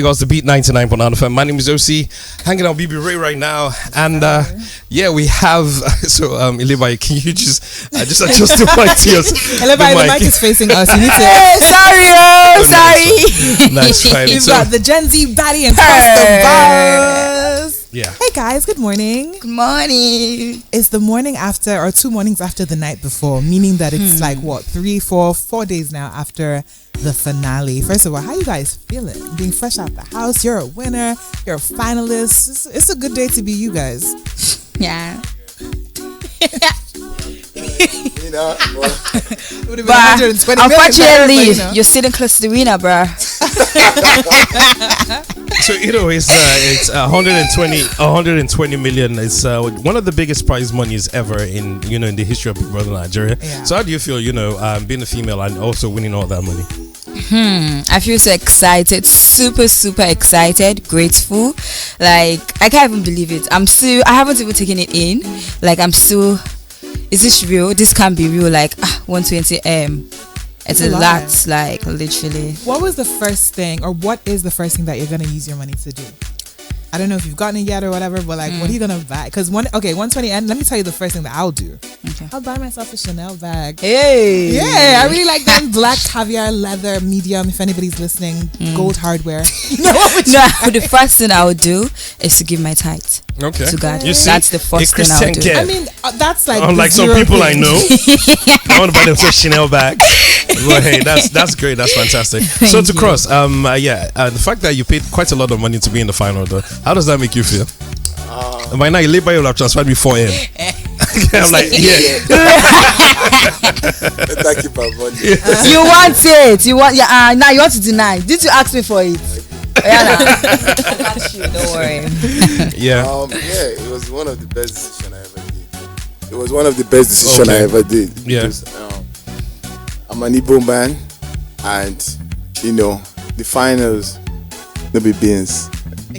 Lagos, the beat 99.9 FM. My name is OC, hanging out with Bibi Raii right now, and we have Ilebaye, can you just adjust the mic to yours? Ilebaye, the mic is facing us. You need to. Hey, sorry. Nice try. We've got the Gen Z baddie and the buzz. Yeah. Hey guys, good morning. Good morning. It's the morning after, or 2 mornings after the night before, meaning that it's like what, 4 days now after the finale. First of all, how you guys feeling? Being fresh out the house, you're a winner, you're a finalist. It's a good day to be you guys. Yeah. But unfortunately, you're sitting close to the winner, bruh. So it's 120 million. It's one of the biggest prize monies ever in the history of Big Brother Nigeria. Yeah. So how do you feel? Being a female and also winning all that money. I feel so excited, super excited, grateful. Like I can't even believe it. I haven't even taken it in. Like I'm still. Is this real? This can't be real. Like 120 M. It's a lot. Like literally. What was the first thing, or what is the first thing that you're gonna use your money to do? I don't know if you've gotten it yet or whatever, but like, what are you gonna buy? Because 120 M. Let me tell you the first thing that I'll do. Okay. I'll buy myself a Chanel bag. Hey. Yeah, I really like them black caviar leather medium. If anybody's listening, gold hardware. The first thing I would do is to give my tithe. Okay. To God. You see, that's the first thing I would do. I mean, that's like unlike some people I know. I want to buy them a Chanel bag. But hey, that's great. That's fantastic. So to cross, the fact that you paid quite a lot of money to be in the final, though, how does that make you feel? By now, Ilebaye will have transferred me 4 M. I'm like, yeah. Thank you for money. You want it? Now you want to deny? Did you ask me for it? I got you. Don't worry. Yeah. It was one of the best decisions I ever did. It was one of the best decisions I ever did. Yeah. Because, I'm an Igbo man, and the finals, no be beans.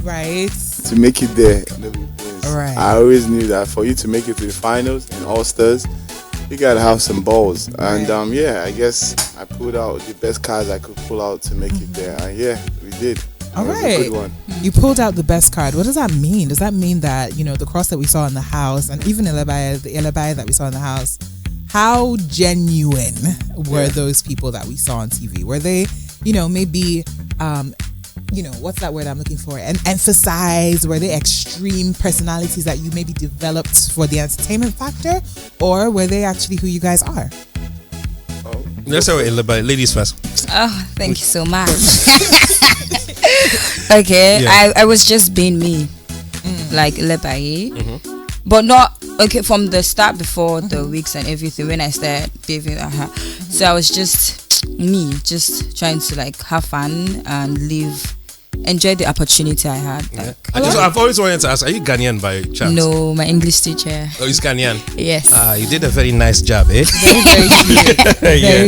Right. To make it there, no be beans. Right. I always knew that for you to make it to the finals in Allstars, you gotta have some balls. And I guess I pulled out the best cards I could pull out to make it there. And we did. All right. right. A good one. You pulled out the best card. What does that mean? Does that mean that, the cross that we saw in the house, and even the Ilebaye that we saw in the house, how genuine were those people that we saw on TV? Were they, maybe, what's that word I'm looking for? And emphasize, were they extreme personalities that you maybe developed for the entertainment factor? Or were they actually who you guys are? Let's say Ilebaye. Ladies first. Oh, thank you so much. Okay, yeah. I was just being me, like Ilebaye, but not from the start before the weeks and everything. When I started behaving, so I was just me, just trying to like have fun and enjoy the opportunity I had. Like, I've always wanted to ask: are you Ghanaian by chance? No, my English teacher. Oh, he's Ghanaian. Yes. You did a very nice job, eh? Very cute.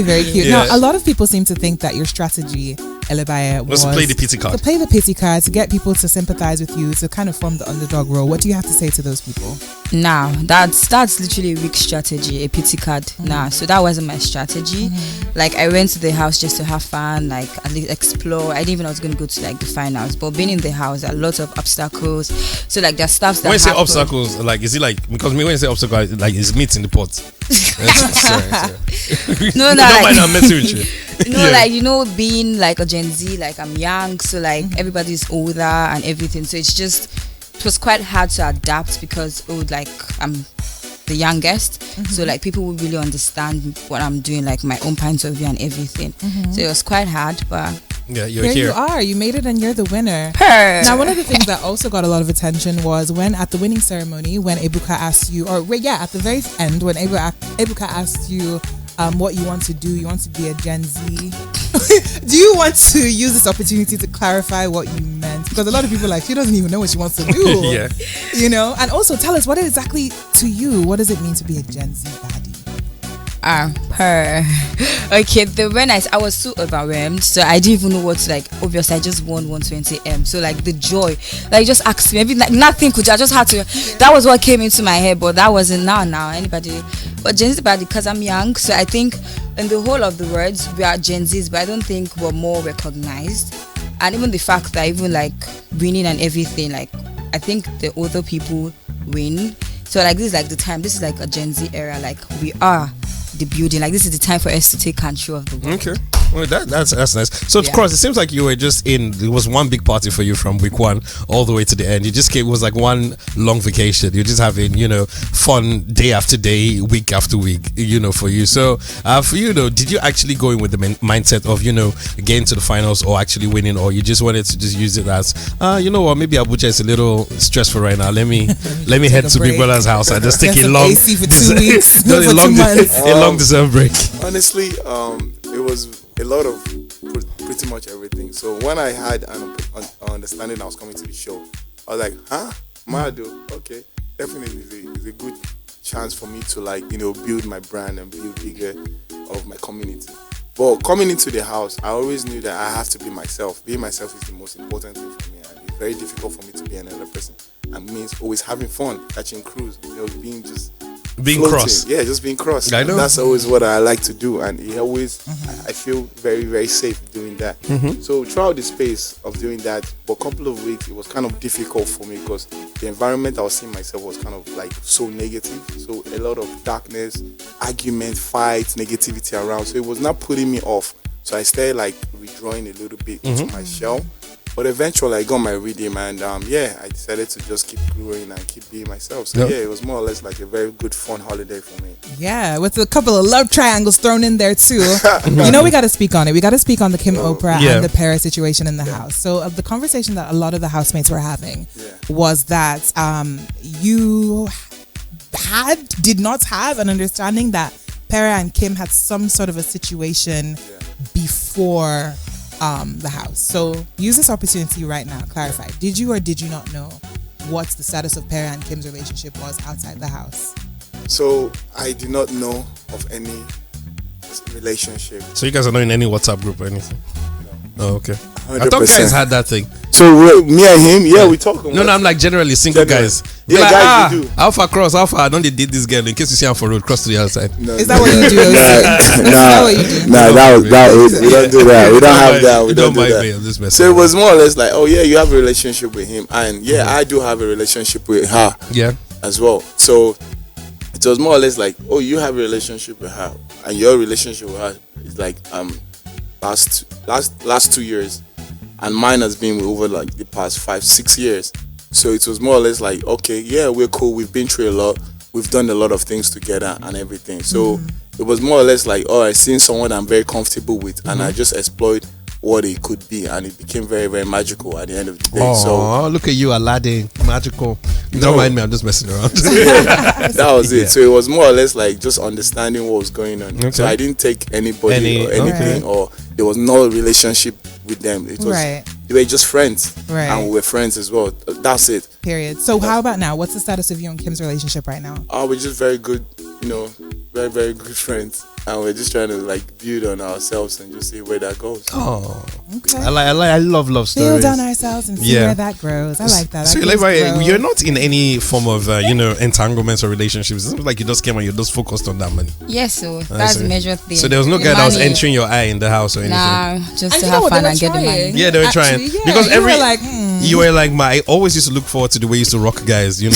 Very cute. Yeah. Now, a lot of people seem to think that your strategy, Ilebaye, was to play the pity card. To play the pity card, to get people to sympathize with you, to kind of form the underdog role. What do you have to say to those people? Nah, that's literally a weak strategy, a pity card. So that wasn't my strategy. Like I went to the house just to have fun, like at least explore. I didn't even know I was going to go to like the finals, but being in the house, there are lots of obstacles. So like there's stuff that when you say obstacles, like is it like, because me when you say obstacle, like it's meat in the pot. sorry. No, don't mind, I'm messing with you. Like being like a Gen Z, like I'm young, so like everybody's older and everything. So it was quite hard to adapt because I'm the youngest, so like people would really understand what I'm doing, like my own point of view and everything. So it was quite hard, but yeah, you're here. Here you are. You made it, and you're the winner. Now, one of the things that also got a lot of attention was when at the winning ceremony, when Ebuka asked you, at the very end, when Ebuka asked you what you want to do. You want to be a Gen Z. Do you want to use this opportunity to clarify what you meant? Because a lot of people are like, she doesn't even know what she wants to do. Yeah. And also tell us, what exactly to you, what does it mean to be a Gen Z baddie? Okay, when I was so overwhelmed, so I didn't even know what to, like, obviously I just won 120M, so like the joy, like just asked me, maybe like nothing could, I just had to, that was what came into my head, but that wasn't now anybody, but Gen Z baddie, because I'm young, so I think in the whole of the words we are Gen Zs, but I don't think we're more recognized. And even the fact that even like winning and everything, like I think the other people win. So like this is like the time. This is like a Gen Z era. Like we are the building. Like this is the time for us to take control of the world. Okay. Well, that's nice. So, of Yeah. course, it seems like you were just it was one big party for you from week 1 all the way to the end. You just came, it was like one long vacation. You're just having, fun day after day, week after week, for you. So, for you, though, did you actually go in with the mindset of, getting to the finals or actually winning, or you just wanted to just use it as, what, maybe Abuja is a little stressful right now. Let me head to Big Brother's house and just take Get a some long, AC for 2 weeks, a for 2 months. long December break. Honestly, it was a lot of pretty much everything. So when I had an understanding I was coming to the show, I was like, Mado, okay, definitely is a good chance for me to build my brand and build bigger of my community. But coming into the house, I always knew that I have to be myself. Being myself is the most important thing for me, and it's very difficult for me to be another person. And means always having fun, catching cruise, being floating. Cross. Yeah, just being cross. I know. That's always what I like to do, and it always I feel very, very safe doing that. So throughout the space of doing that, for a couple of weeks, it was kind of difficult for me because the environment I was seeing myself was kind of like so negative. So a lot of darkness, argument, fights, negativity around. So it was not putting me off. So I started like withdrawing a little bit into my shell. But eventually I got my rhythm, and I decided to just keep growing and keep being myself. So it was more or less like a very good fun holiday for me. Yeah, with a couple of love triangles thrown in there too. We got to speak on it. We got to speak on the Kim Oprah and the Para situation in the house. So the conversation that a lot of the housemates were having was that you did not have an understanding that Para and Kim had some sort of a situation before the house. So use this opportunity right now, clarify. Did you or did you not know what the status of Para and Kim's relationship was outside the house? So I did not know of any relationship. So you guys are not in any WhatsApp group or anything? No. Oh, okay. 100%. I thought guys had that thing. So me and him, we talk. No, I'm like generally single guys. Yeah, like, guys, we do. Alpha, don't they date this girl in case you see her for road, cross to the other side? No, Is that what you do? Is that what you do? we don't do that. We don't have that. We don't do mind that. me, I'm just messing So it around. was more or less like, you have a relationship with him, and I do have a relationship with her as well. So it was more or less like, you have a relationship with her, and your relationship with her is like last 2 years, and mine has been over like the past 5-6 years. So it was more or less like, we're cool. We've been through a lot. We've done a lot of things together and everything. So it was more or less like, I seen someone I'm very comfortable with, and I just explored what it could be, and it became very, very magical at the end of the day. So look at you, Aladdin, magical. Don't mind me, I'm just messing around. That was it. So it was more or less like just understanding what was going on. So I didn't take anybody or anything, or there was no relationship with them. It was they were just friends, and we were friends as well. That's it. Period. So how about now? What's the status of you and Kim's relationship right now? We're just very good, very, very good friends. And we're just trying to like build on ourselves and just see where that goes. Oh, okay. I love stories. Build on ourselves and see where that grows. I like that. So you're not in any form of entanglements or relationships. It seems like you just came and you just focused on that money. Yes, so that's the major thing. So there was no guy that was entering your eye in the house or anything. Nah, just to have fun and get the money. Yeah, they were trying because you were like I always used to look forward to the way you used to rock guys, on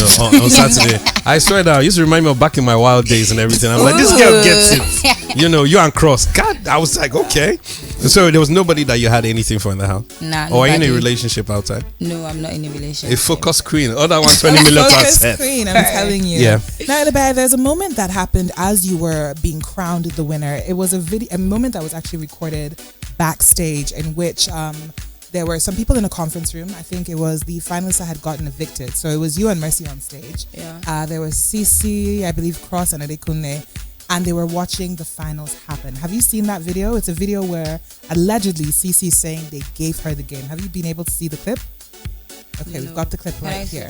Saturday. I swear that it used to remind me of back in my wild days and everything. I'm like, this girl gets it. You and Cross. God, I was like, okay. So there was nobody that you had anything for in the house? Nah. Or in a relationship outside? No, I'm not in a relationship. A focus queen. Other 120 million focus queen, I'm telling you. Yeah. Now, Ilebaye, there's a moment that happened as you were being crowned the winner. It was a moment that was actually recorded backstage in which there were some people in a conference room. I think it was the finalists that had gotten evicted. So it was you and Mercy on stage. Yeah. There was Cece, I believe Cross and Adekunle, and they were watching the finals happen. Have you seen that video? It's a video where allegedly Cece is saying they gave her the game. Have you been able to see the clip? Okay, we've got the clip right here.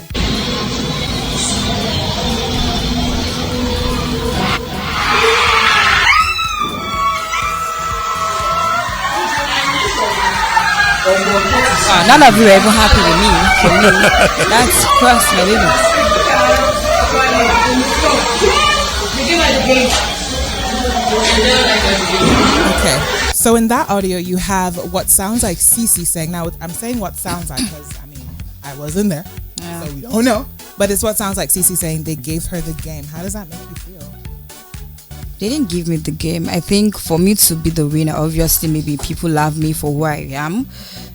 None of you are even happy with me. For me, that's Cross, my baby. Okay, So in that audio, you have what sounds like Cece saying. Now, I'm saying what sounds like because, I wasn't there. So we don't know. But it's what sounds like Cece saying they gave her the game. How does that make you feel? They didn't give me the game. I think for me to be the winner, obviously maybe people love me for who I am,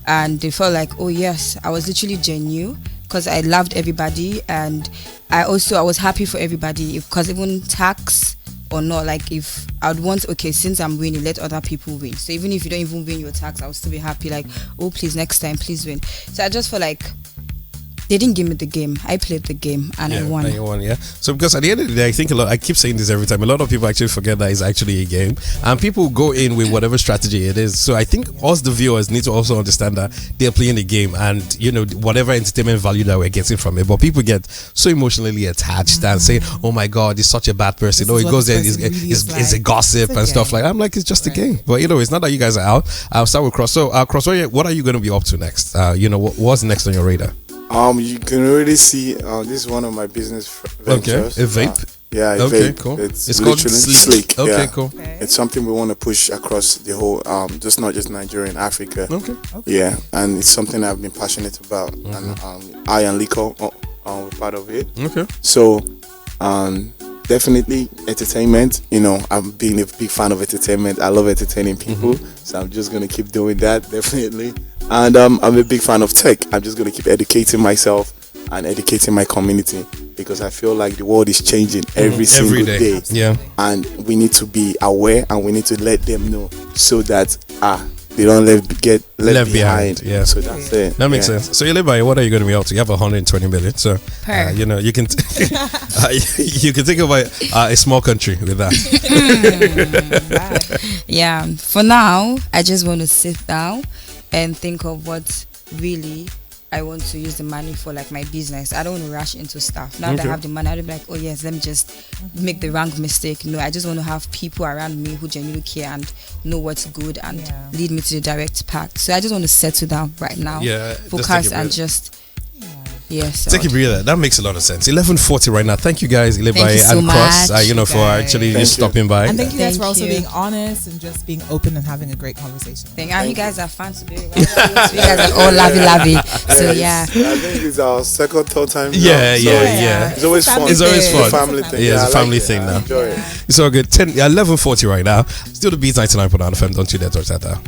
and they felt like, oh yes, I was literally genuine because I loved everybody, and I was happy for everybody, because even tax or not, like if I'd want, okay, since I'm winning, let other people win. So even if you don't even win your tax, I'll still be happy, like, oh please, next time please win. So I just felt like they didn't give me the game. I played the game and I won. And you won, yeah. So because at the end of the day, I think I keep saying this every time. A lot of people actually forget that it's actually a game, and people go in with whatever strategy it is. So I think us, the viewers, need to also understand that they're playing the game, and whatever entertainment value that we're getting from it. But people get so emotionally attached and say, "Oh my God, he's such a bad person." He goes there, it's a gossip and stuff like that. I'm like, it's just a game. But it's not that you guys are out. I'll start with Cross. So Cross, what are you going to be up to next? What's next on your radar? You can already see this is one of my business ventures. Okay, a vape. Yeah, a okay, vape. Cool. It's called literally Sleek. Okay, yeah. cool. Okay. It's something we want to push across the whole, just not just Nigeria and Africa. Okay. Yeah, and it's something I've been passionate about, and I and Liko are part of it. Okay. So, definitely entertainment. I'm being a big fan of entertainment. I love entertaining people, so I'm just gonna keep doing that, definitely. And I'm a big fan of tech. I'm just gonna keep educating myself and educating my community, because I feel like the world is changing every single day. Yeah. And we need to be aware, and we need to let them know, so that they don't get left behind. Yeah. So that's it. That makes sense. So Ilebaye, what are you going to be up to? You have 120 million. So you can you can think about a small country with that. Yeah. For now, I just want to sit down and think of what really I want to use the money for, like my business. I don't want to rush into stuff. Now that I have the money, I don't be like, oh yes, let me just make the wrong mistake. No, I just want to have people around me who genuinely care and know what's good and lead me to the direct path. So I just want to settle down right now. Yeah. Focus and just take a breather. That makes a lot of sense. 11:40 right now. Thank you guys, Ilebaye Thank you so and Cross, much, for actually just stopping by. And thank you guys Thank for also you. being honest and just being open and having a great conversation. You guys are fun to be with. You guys are all lovey. So yeah. I think it's our second, third time. Yeah. It's always fun. It's always fun. It's a family thing. Yeah, it's a I family like thing now. Enjoy it. It's all good. 11:40 right now. Still the beat 99.9 FM. Don't you dare touch that.